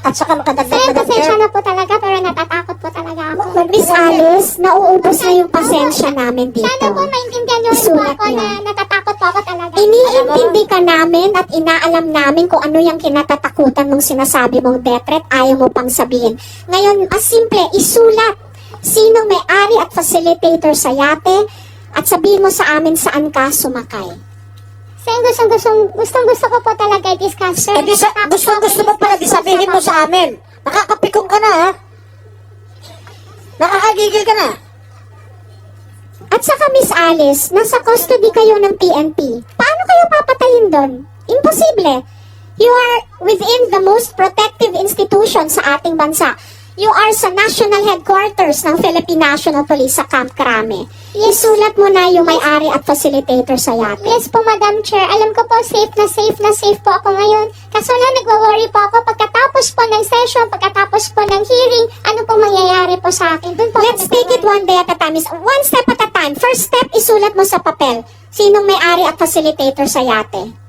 At saka makadagdag Sir, Madam pasensya Chair. na po talaga, pero natatakot po talaga ako. Miss Alice, nauubos na yung pasensya namin dito. Sana po maintindihan niyo rin po Isulat ako niyo. na natatakot po ako talaga. Iniintindi ka namin at inaalam namin kung ano yung kinatatakutan mong sinasabi mong death threat, ayaw mo pang sabihin. Ngayon, as simple, isulat sinong may-ari at facilitator sa yate at sabihin mo sa amin saan ka sumakay. Sir, gustong-gusto ko po talaga i-discuss. Sir, Eh, gusto mo pala, di sabihin mo sa amin. Nakakapikong ka na, ha? Nakakagigil ka na. At saka Miss Alice, nasa custody kayo ng PNP. Paano kayo papatayin doon? Imposible. You are within the most protective institution sa ating bansa. You are sa national headquarters ng Philippine National Police sa Camp Crame. Isulat mo na yung may-ari at facilitator sa yate. Yes po, Madam Chair. Alam ko po, safe na safe po ako ngayon. Kaso lang, nagwa-worry po ako pagkatapos po ng session, pagkatapos po ng hearing, ano po mangyayari po sa akin. Dun po Let's take it one day at a time. One step at a time. First step, isulat mo sa papel. Sinong may-ari at facilitator sa yate?